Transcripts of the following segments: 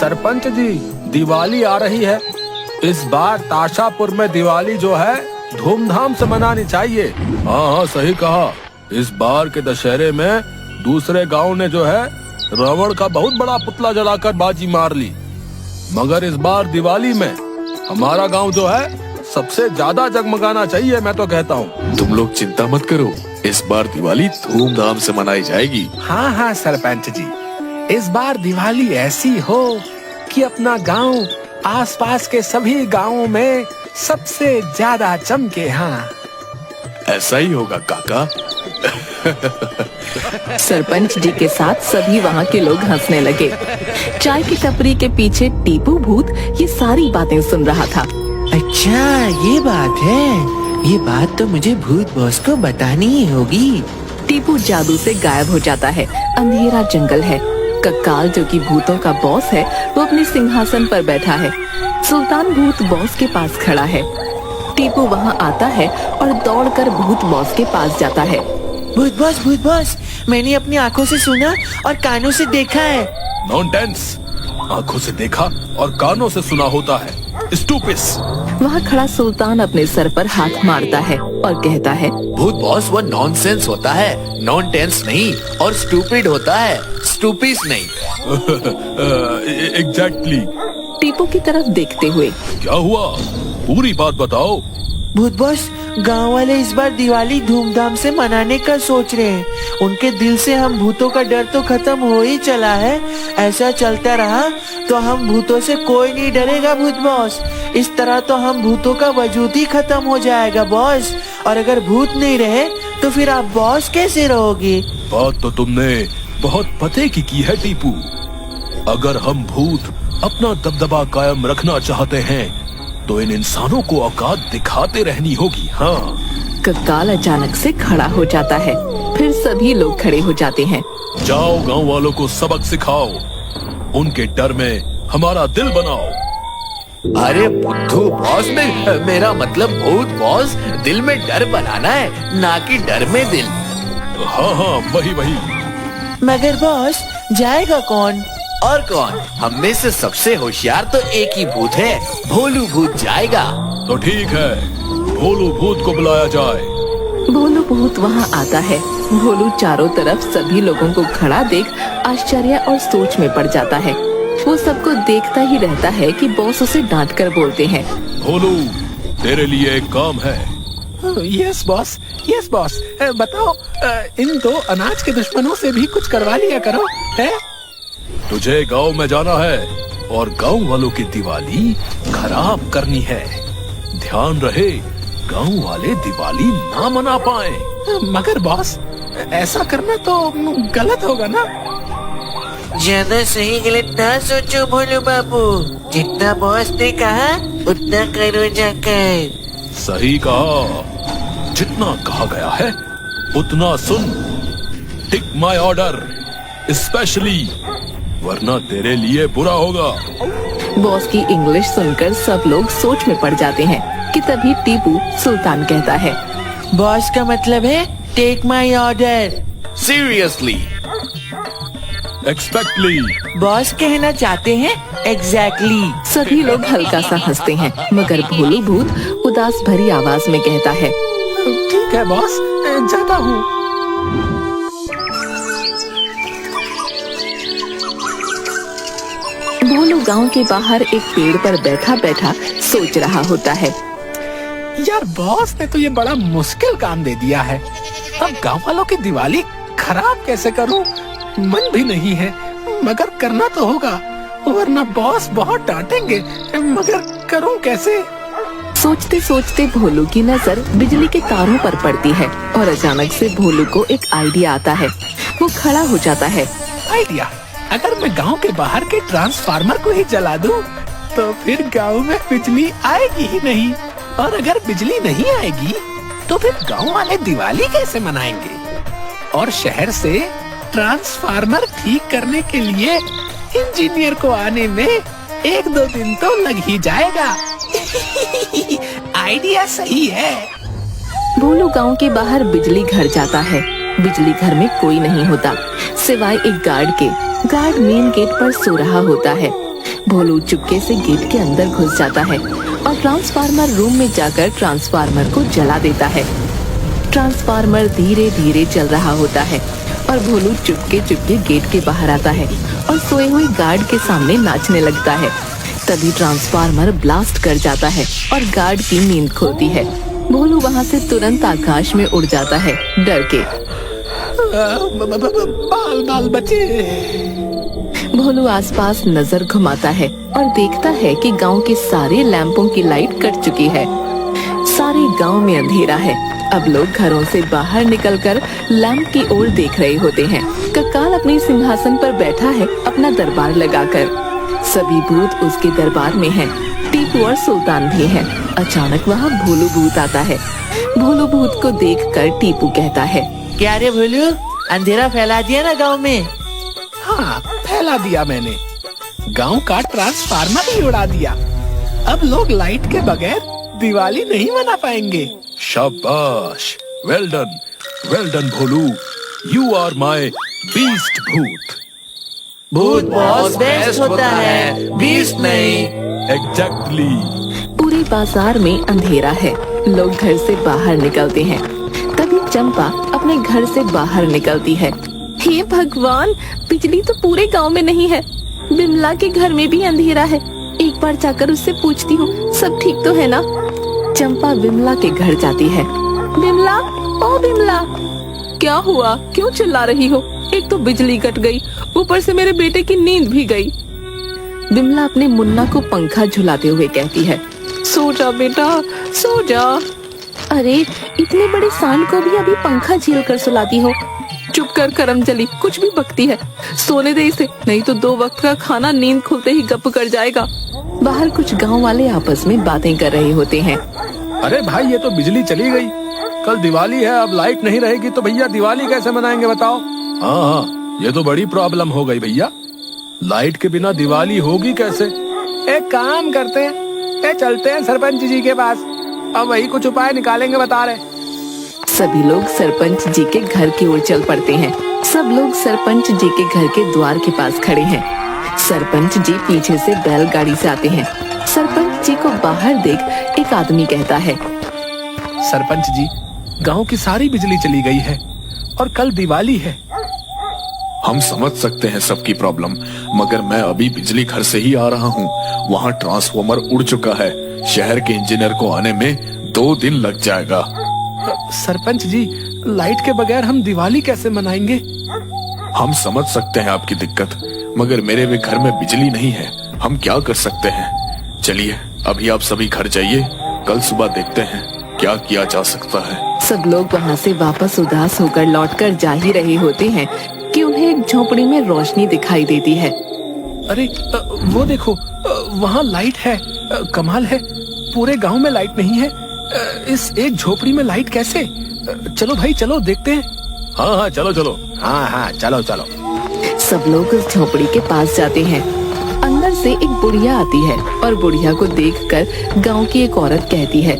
सरपंच जी, दिवाली आ रही है। इस बार ताशापुर में दिवाली जो है धूमधाम से मनानी चाहिए। हाँ, सही कहा। इस बार के दशहरे में दूसरे गांव ने जो है रावण का बहुत बड़ा पुतला जलाकर बाजी मार ली, मगर इस बार दिवाली में हमारा गांव जो है सबसे ज्यादा जगमगाना चाहिए। मैं तो कहता हूँ तुम लोग चिंता मत करो, इस बार दिवाली धूमधाम से मनाई जाएगी। हाँ हाँ सरपंच जी, इस बार दिवाली ऐसी हो कि अपना गांव आसपास के सभी गांवों में सबसे ज्यादा चमके। हाँ, ऐसा ही होगा काका। सरपंच जी के साथ सभी वहाँ के लोग हंसने लगे। चाय की टपरी के पीछे टीपू भूत ये सारी बातें सुन रहा था। अच्छा, ये बात है। ये बात तो मुझे भूत बॉस को बतानी ही होगी। टीपू जादू से गायब हो जाता है। अंधेरा जंगल है। कक्काल जो कि भूतों का बॉस है, वो अपने सिंहासन पर बैठा है। सुल्तान भूत बॉस के पास खड़ा है। टीपू वहाँ आता है और दौड़कर भूत बॉस के पास जाता है। भूत बॉस, मैंने अपनी आँखों से सुना और कानों से देखा है। नॉनसेंस, आंखों से देखा और कानों से सुना होता है, स्टूपिस। वहाँ खड़ा सुल्तान अपने सर पर हाथ मारता है और कहता है, भूत बॉस, वो नॉनसेंस होता है, नॉन टेंस नहीं, और स्टूपिड होता है, स्टूपिस नहीं। एग्जैक्टली। टीपू की तरफ देखते हुए, क्या हुआ, पूरी बात बताओ। भूत बॉस, गांव वाले इस बार दिवाली धूमधाम से मनाने का सोच रहे हैं। उनके दिल से हम भूतों का डर तो खत्म हो ही चला है। ऐसा चलता रहा तो हम भूतों से कोई नहीं डरेगा भूत बॉस। इस तरह तो हम भूतों का वजूद ही खत्म हो जाएगा बॉस। और अगर भूत नहीं रहे तो फिर आप बॉस कैसे रहोगे? बात तो तुमने बहुत पते की है टीपू। अगर हम भूत अपना दबदबा कायम रखना चाहते हैं तो इन इंसानों को औकात दिखाते रहनी होगी। हाँ। कक्काल अचानक से खड़ा हो जाता है। फिर सभी लोग खड़े हो जाते हैं। जाओ, गांव वालों को सबक सिखाओ, उनके डर में हमारा दिल बनाओ। अरे बुद्धू बॉस, में मेरा मतलब भूत बॉस, दिल में डर बनाना है, ना कि डर में दिल। हाँ हाँ, वही। मगर बॉस, जाएगा कौन? और कौन? हम में से सबसे होशियार तो एक ही भूत है, भोलू भूत जाएगा। तो ठीक है, भोलू भूत को बुलाया जाए। भोलू भूत वहाँ आता है। भोलू चारों तरफ सभी लोगों को खड़ा देख आश्चर्य और सोच में पड़ जाता है। वो सबको देखता ही रहता है कि बॉस उसे डांट कर बोलते हैं, भोलू, तेरे लिए एक काम है। यस बॉस, बताओ। इन दो अनाज के दुश्मनों से भी कुछ करवा लिया करो। है? तुझे गांव में जाना है और गांव वालों की दिवाली खराब करनी है। ध्यान रहे, गांव वाले दिवाली ना मना पाए। मगर बॉस, ऐसा करना तो गलत होगा ना। ज्यादा सही गलत ना सोचो भोलू बाबू। जितना बॉस ने कहा उतना करो जाकर। सही कहा, जितना कहा गया है उतना सुन। टेक माय ऑर्डर स्पेशली, वरना तेरे लिए बुरा होगा। बॉस की इंग्लिश सुनकर सब लोग सोच में पड़ जाते हैं कि तभी टीपू सुल्तान कहता है, बॉस का मतलब है take my order. Seriously. Expectedly. Boss कहना चाहते हैं एग्जैक्टली। सभी लोग हल्का सा हंसते हैं, मगर भोलू भूत उदास भरी आवाज में कहता है, ठीक है बॉस, जाता हूँ। भोलू गांव के बाहर एक पेड़ पर बैठा बैठा सोच रहा होता है। यार, बॉस ने तो ये बड़ा मुश्किल काम दे दिया है। अब गांव वालों की दिवाली खराब कैसे करूं? मन भी नहीं है, मगर करना तो होगा, वरना बॉस बहुत डांटेंगे। मगर करूं कैसे? सोचते सोचते भोलू की नजर बिजली के तारों पर पड़ती है और अचानक से भोलू को एक आइडिया आता है। वो खड़ा हो जाता है। आइडिया? अगर मैं गांव के बाहर के ट्रांसफार्मर को ही जला दूं, तो फिर गांव में बिजली आएगी ही नहीं। और अगर बिजली नहीं आएगी, तो फिर गांव वाले दिवाली कैसे मनाएंगे? और शहर से ट्रांसफार्मर ठीक करने के लिए इंजीनियर को आने में 1-2 दिन तो लग ही जाएगा। आइडिया सही है। भोलू गांव के बाहर बिजली घर जाता है। बिजली घर में कोई नहीं होता सिवाय एक गार्ड के। गार्ड मेन गेट पर सो रहा होता है। भोलू चुपके से गेट के अंदर घुस जाता है और ट्रांसफार्मर रूम में जाकर ट्रांसफार्मर को जला देता है। ट्रांसफार्मर धीरे धीरे जल रहा होता है और भोलू चुपके चुपके गेट के बाहर आता है और सोए हुए गार्ड के सामने नाचने लगता है। तभी ट्रांसफार्मर ब्लास्ट कर जाता है और गार्ड की नींद खुलती है। भोलू वहाँ से तुरंत आकाश में उड़ जाता है डर के। बाल बाल बचे। भोलू आसपास नजर घुमाता है और देखता है कि गांव के सारे लैंपों की लाइट कट चुकी है। सारे गांव में अंधेरा है। अब लोग घरों से बाहर निकलकर लैंप की ओर देख रहे होते हैं। कक्काल अपने सिंहासन पर बैठा है अपना दरबार लगाकर। सभी भूत उसके दरबार में हैं। टीपू और सुल्तान भी हैं। अचानक वहाँ भोलू भूत आता है। भोलू भूत को देखकर टीपू कहता है, क्या रे भोलू, अंधेरा फैला दिया ना गांव में? हाँ, फैला दिया मैंने। गांव का ट्रांसफार्मर ही उड़ा दिया। अब लोग लाइट के बगैर दिवाली नहीं मना पाएंगे। शाबाश, well done Bholu, you are my beast भूत। भूत बॉस बेस्ट होता है, बीस्ट नहीं। एग्जैक्टली। पूरे बाजार में अंधेरा है। लोग घर से बाहर निकलते हैं। तभी चंपा अपने घर से बाहर निकलती है। हे भगवान, बिजली तो पूरे गांव में नहीं है। बिमला के घर में भी अंधेरा है। एक बार जाकर उससे पूछती हूँ सब ठीक तो है ना। चंपा बिमला के घर जाती है। बिमला, ओ बिमला, क्या हुआ? क्यों चिल्ला रही हो? एक तो बिजली कट गई, ऊपर से मेरे बेटे की नींद भी गई। बिमला अपने मुन्ना को पंखा झुलाते हुए कहती है, सो जा बेटा, सो जा। अरे, इतने बड़े सांड को भी अभी पंखा झेल कर सुलाती हो? चुप कर करमजली, कुछ भी बकती है। सोने दे इसे, नहीं तो 2 वक्त का खाना नींद खुलते ही गप कर जाएगा। बाहर कुछ गांव वाले आपस में बातें कर रहे होते हैं। अरे भाई, ये तो बिजली चली गई। कल दिवाली है, अब लाइट नहीं रहेगी तो भैया दिवाली कैसे मनाएंगे बताओ? हाँ, ये तो बड़ी प्रॉब्लम हो गई भैया। लाइट के बिना दिवाली होगी कैसे? एक काम करते हैं, चलते हैं सरपंच जी के पास, अब वही कुछ उपाय निकालेंगे बता रहे। सभी लोग सरपंच जी के घर की ओर चल पड़ते हैं। सब लोग सरपंच जी के घर के द्वार के पास खड़े हैं। सरपंच जी पीछे से बैलगाड़ी से आते हैं। सरपंच जी को बाहर देख एक आदमी कहता है, सरपंच जी, गांव की सारी बिजली चली गई है और कल दिवाली है। हम समझ सकते हैं सबकी प्रॉब्लम, मगर मैं अभी बिजली घर से ही आ रहा हूँ। वहाँ ट्रांसफार्मर उड़ चुका है। शहर के इंजीनियर को आने में 2 दिन लग जाएगा। सरपंच जी, लाइट के बगैर हम दिवाली कैसे मनाएंगे? हम समझ सकते हैं आपकी दिक्कत, मगर मेरे भी घर में बिजली नहीं है। हम क्या कर सकते हैं? चलिए अभी आप सभी घर जाइए, कल सुबह देखते हैं क्या किया जा सकता है। सब लोग वहाँ से वापस उदास होकर लौटकर जा ही रहे होते हैं कि उन्हें एक झोपड़ी में रोशनी दिखाई देती है। अरे वो देखो, वहाँ लाइट है। कमाल है, पूरे गांव में लाइट नहीं है। इस एक झोपड़ी में लाइट कैसे? चलो भाई, चलो देखते हैं। हाँ, चलो चलो। हाँ, चलो चलो। सब लोग उस झोपड़ी के पास जाते हैं। अंदर से एक बुढ़िया आती है और बुढ़िया को देखकर गांव की एक औरत कहती है,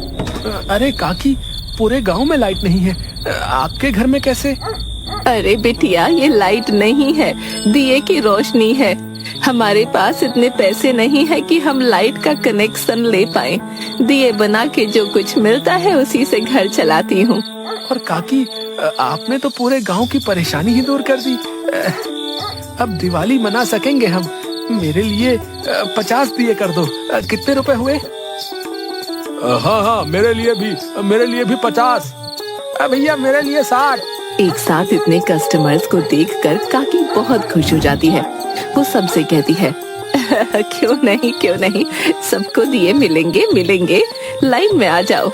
अरे काकी, पूरे गांव में लाइट नहीं है, आपके घर में कैसे? अरे बेटिया, ये लाइट नहीं है, दिए की रोशनी है। हमारे पास इतने पैसे नहीं है कि हम लाइट का कनेक्शन ले पाए। दिए बना के जो कुछ मिलता है उसी से घर चलाती हूँ। और काकी, आपने तो पूरे गांव की परेशानी ही दूर कर दी। अब दिवाली मना सकेंगे हम। मेरे लिए 50 दिए कर दो। कितने रुपए हुए? हाँ, मेरे लिए भी 50। भैया, मेरे लिए 60। एक साथ इतने कस्टमर्स को देखकर काकी बहुत खुश हो जाती है। वो सबसे कहती है, क्यों नहीं, सबको दिए मिलेंगे, लाइन में आ जाओ।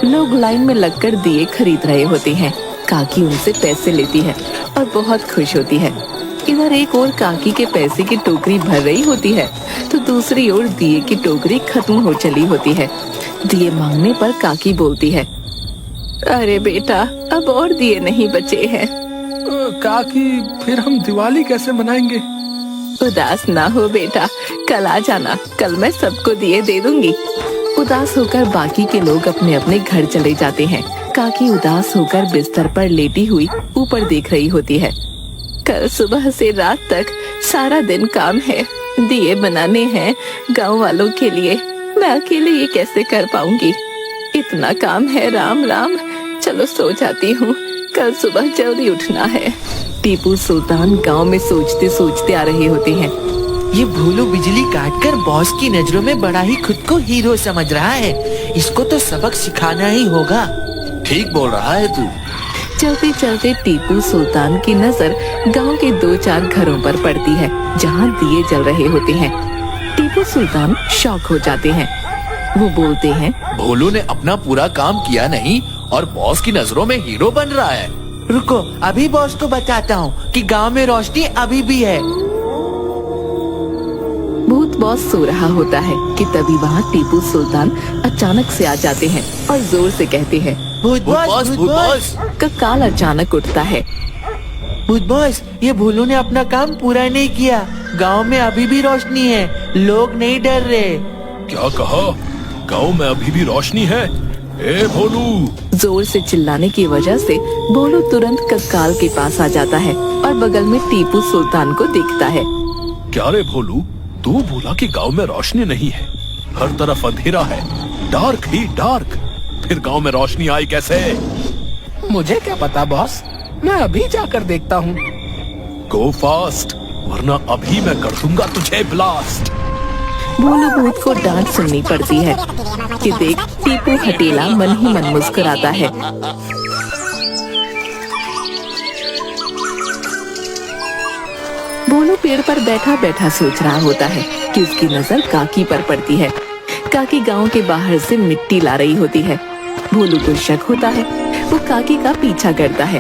लोग लाइन में लगकर दिए खरीद रहे होते हैं। काकी उनसे पैसे लेती है और बहुत खुश होती है। इधर एक ओर काकी के पैसे की टोकरी भर रही होती है तो दूसरी ओर दिए की टोकरी खत्म हो चली होती है। दिए मांगने पर काकी बोलती है, अरे बेटा, अब और दिए नहीं बचे हैं। काकी, फिर हम दिवाली कैसे मनाएंगे? उदास ना हो बेटा, कल आ जाना, कल मैं सबको दिए दे दूंगी। उदास होकर बाकी के लोग अपने अपने घर चले जाते हैं। काकी उदास होकर बिस्तर पर लेटी हुई ऊपर देख रही होती है। कल सुबह से रात तक सारा दिन काम है, दिए बनाने हैं गांव वालों के लिए। मैं अकेले ये कैसे कर पाऊंगी? इतना काम है। राम राम, चलो सो जाती हूँ, कल सुबह जल्दी उठना है। टीपू सुल्तान गांव में सोचते सोचते आ रहे होते हैं। ये भोलू बिजली काटकर बॉस की नजरों में बड़ा ही खुद को हीरो समझ रहा है। इसको तो सबक सिखाना ही होगा। ठीक बोल रहा है तू। चलते चलते टीपू सुल्तान की नजर गांव के 2-4 घरों पर पड़ती है जहां दिए जल रहे होते हैं। टीपू सुल्तान शॉक हो जाते हैं। वो बोलते हैं, भोलू ने अपना पूरा काम किया नहीं और बॉस की नजरों में हीरो बन रहा है। रुको, अभी बॉस को बताता हूँ कि गांव में रोशनी अभी भी है। भूत बॉस सो रहा होता है कि तभी वहाँ टीपू सुल्तान अचानक से आ जाते हैं और जोर से कहते हैं, भूत बॉस, भूत बॉस। कक्काल अचानक उठता है। भूत बॉस, ये भोलू ने अपना काम पूरा नहीं किया। गांव में अभी भी रोशनी है, लोग नहीं डर रहे। क्या कहा? गांव में अभी भी रोशनी है? ए भोलू! जोर से चिल्लाने की वजह से भोलू तुरंत कक्काल के पास आ जाता है और बगल में टीपू सुल्तान को देखता है। क्या रे भोलू, तू बोला कि गांव में रोशनी नहीं है, हर तरफ अंधेरा है, डार्क ही डार्क। फिर गांव में रोशनी आई कैसे? मुझे क्या पता बॉस, मैं अभी जाकर देखता हूँ। गो फास्ट, वरना अभी मैं कर दूंगा तुझे ब्लास्ट। भोलू भूत को डांट सुननी पड़ती है कि देख टीपू हटेला मन ही मन मुस्कुराता है। भोलू पेड़ पर बैठा बैठा सोच रहा होता है कि उसकी नजर काकी पर पड़ती है। काकी गांव के बाहर से मिट्टी ला रही होती है। भोलू को शक होता है। वो काकी का पीछा करता है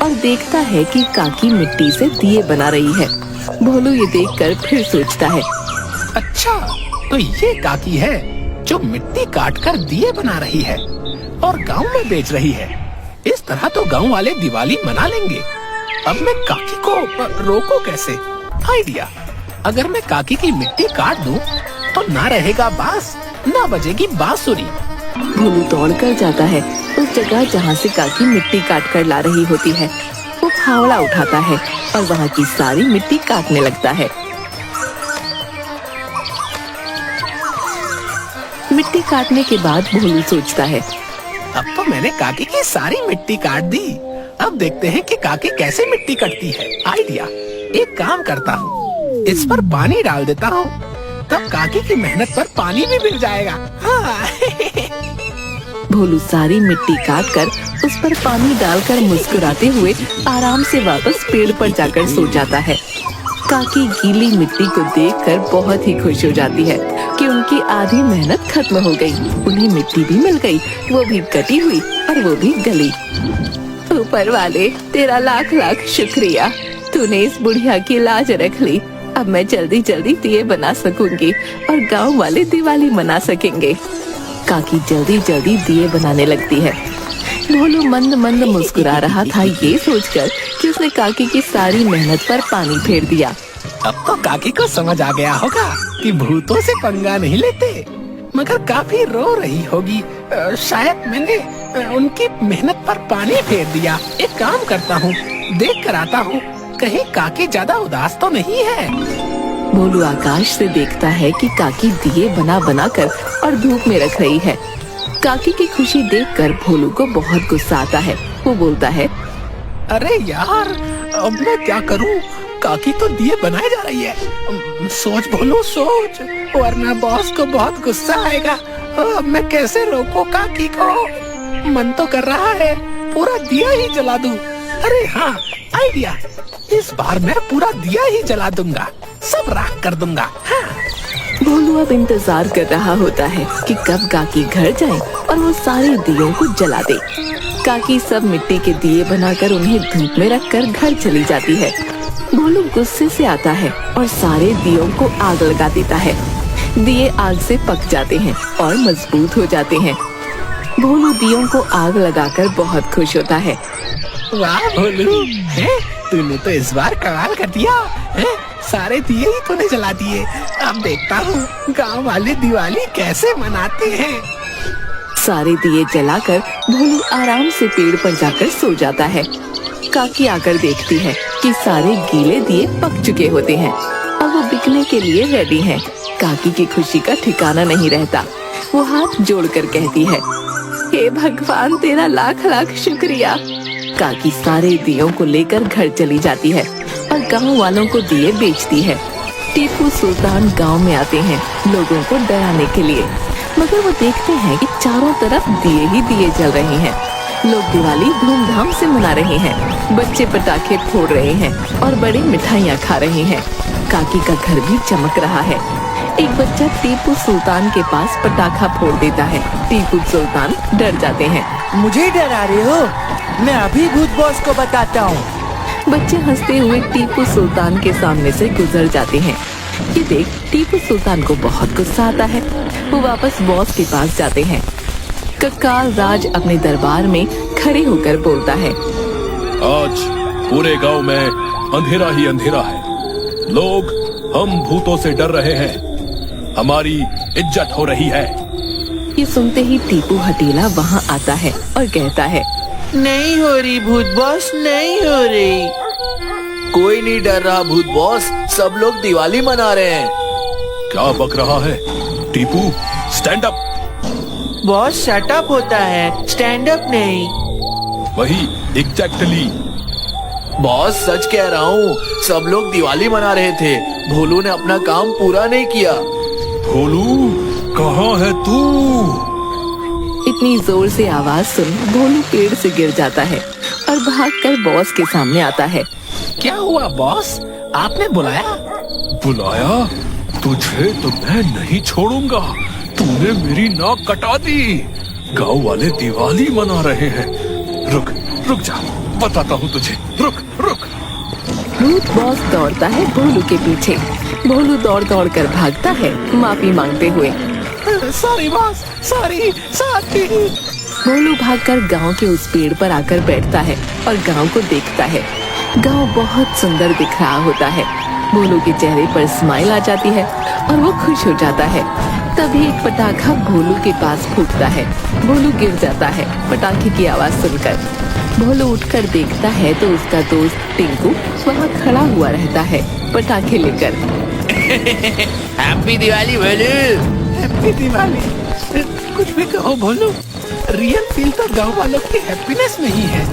और देखता है कि काकी मिट्टी से दिए बना रही है। भोलू ये देखकर फिर सोचता है, अच्छा, तो ये काकी है जो मिट्टी काटकर दिए बना रही है और गांव में बेच रही है। इस तरह तो गांव वाले दिवाली मना लेंगे। अब मैं काकी को रोको कैसे? आइडिया, अगर मैं काकी की मिट्टी काट दूं तो ना रहेगा बांस, ना बजेगी बांसुरी। भोलू दौड़ कर जाता है उस जगह जहाँ से काकी मिट्टी काट कर ला रही होती है। वो फावड़ा उठाता है और वहाँ की सारी मिट्टी काटने लगता है। मिट्टी काटने के बाद भोलू सोचता है, अब तो मैंने काकी की सारी मिट्टी काट दी। अब देखते हैं कि काकी कैसे मिट्टी कटती है। आइडिया, एक काम करता हूँ, इस पर पानी डाल देता हूँ, तब काकी की मेहनत पर पानी भी मिल जाएगा। हाँ। भोलू सारी मिट्टी काट कर उस पर पानी डालकर मुस्कुराते हुए आराम से वापस पेड़ पर जाकर सो जाता है। काकी गीली मिट्टी को देखकर बहुत ही खुश हो जाती है कि उनकी आधी मेहनत खत्म हो गई। उन्हें मिट्टी भी मिल गई, वो भी कटी हुई और वो भी गली। ऊपर वाले, तेरा लाख लाख शुक्रिया, तूने इस बुढ़िया की लाज रख ली। अब मैं जल्दी जल्दी दिए बना सकूंगी और गांव वाले दिवाली मना सकेंगे। काकी जल्दी जल्दी दिए बनाने लगती है। भोलू मंद मंद मुस्कुरा रहा था ये सोचकर कि उसने काकी की सारी मेहनत पर पानी फेर दिया। अब तो काकी को समझ आ गया होगा कि भूतों से पंगा नहीं लेते, मगर काफी रो रही होगी। शायद मैंने उनकी मेहनत पर पानी फेर दिया। एक काम करता हूँ, देख कर आता हूँ, कहीं काकी ज्यादा उदास तो नहीं है। भोलू आकाश से देखता है कि काकी दिए बना बना कर और धूप में रख रही है। काकी की खुशी देखकर भोलू को बहुत गुस्सा आता है। वो बोलता है, अरे यार, अब मैं क्या करूँ? काकी तो दिए बनाए जा रही है। सोच भोलू सोच, वरना बॉस को बहुत गुस्सा आएगा। अब मैं कैसे रोकूं काकी को? मन तो कर रहा है पूरा दिया ही जला दूं। अरे हाँ, आइडिया, इस बार मैं पूरा दिया ही जला दूंगा, सब राख कर दूंगा। हाँ। भोलू अब इंतजार कर रहा होता है कि कब काकी घर जाए और वो सारे दियों को जला दे। काकी सब मिट्टी के दिए बनाकर उन्हें धूप में रखकर घर चली जाती है। भोलू गुस्से से आता है और सारे दियों को आग लगा देता है। दिए आग से पक जाते हैं और मजबूत हो जाते हैं। भोलू दियों को आग लगाकर बहुत खुश होता है। वाह भोलू, तूने तो इस बार कमाल कर दिया। सारे दिए ही तूने जला दिए। अब देखता हूँ गांव वाले दिवाली कैसे मनाते हैं। सारे दिए जलाकर भोलू आराम से पेड़ पर जाकर सो जाता है। काकी आकर देखती है कि सारे गीले दिए पक चुके होते हैं। अब वो बिकने के लिए रेडी हैं। काकी की खुशी का ठिकाना नहीं रहता। वो हाथ जोड़कर कहती है, हे भगवान, तेरा लाख लाख शुक्रिया। काकी सारे दियों को लेकर घर चली जाती है और गांव वालों को दिए बेचती है। टीपू सुल्तान गांव में आते हैं लोगों को डराने के लिए, मगर वो देखते हैं कि चारों तरफ दिए ही दिए जल रहे हैं। लोग दिवाली धूमधाम से मना रहे हैं। बच्चे पटाखे फोड़ रहे हैं और बड़ी मिठाइयाँ खा रहे हैं। काकी का घर भी चमक रहा है। एक बच्चा टीपू सुल्तान के पास पटाखा फोड़ देता है। टीपू सुल्तान डर जाते हैं। मुझे डरा रहे हो? मैं अभी भूत बॉस को बताता हूँ। बच्चे हंसते हुए टीपू सुल्तान के सामने से गुजर जाते हैं। ये देख टीपू सुल्तान को बहुत गुस्सा आता है। वो वापस बॉस के पास जाते हैं। कक्काल राज अपने दरबार में खड़े होकर बोलता है, आज पूरे गांव में अंधेरा ही अंधेरा है। लोग हम भूतों से डर रहे हैं। हमारी इज्जत हो रही है। ये सुनते ही टीपू हटीला वहाँ आता है और कहता है, नहीं हो रही भूत बॉस, नहीं हो रही। कोई नहीं डर रहा भूत बॉस, सब लोग दिवाली मना रहे हैं। क्या बक रहा है? Tipu, stand up. Boss shut up होता है, स्टैंड अप नहीं। वही एग्जैक्टली। बॉस सच कह रहा हूँ, सब लोग दिवाली मना रहे थे। भोलू ने अपना काम पूरा नहीं किया। भोलू, कहाँ है तू? इतनी जोर से आवाज सुन भोलू पेड़ से गिर जाता है और भागकर बॉस के सामने आता है। क्या हुआ बॉस, आपने बुलाया? बुलाया? तुझे तो मैं नहीं छोड़ूंगा। तूने मेरी नाक कटा दी। गांव वाले दिवाली मना रहे हैं। रुक रुक जा, बताता हूँ तुझे। रुक रुक। भूत बॉस दौड़ता है भोलू के पीछे। भोलू दौड़ दौड़ कर भागता है माफी मांगते हुए। Sorry boss, sorry sorry. Bholu भागकर गांव के उस पेड़ पर आकर बैठता है और गांव को देखता है। गांव बहुत सुंदर दिख रहा होता है। भोलू के चेहरे पर स्माइल आ जाती है और वो खुश हो जाता है। तभी एक पटाखा भोलू के पास फूटता है। भोलू गिर जाता है पटाखे की आवाज सुनकर। भोलू उठकर देखता है तो उसका दोस्त टिंकू वहाँ खड़ा हुआ रहता है पटाखे लेकर। हैप्पी दिवाली भोलू। हैप्पी दिवाली। कुछ भी कहो भोलू, रियल फील तो गांव वालों की हैप्पीनेस में ही है।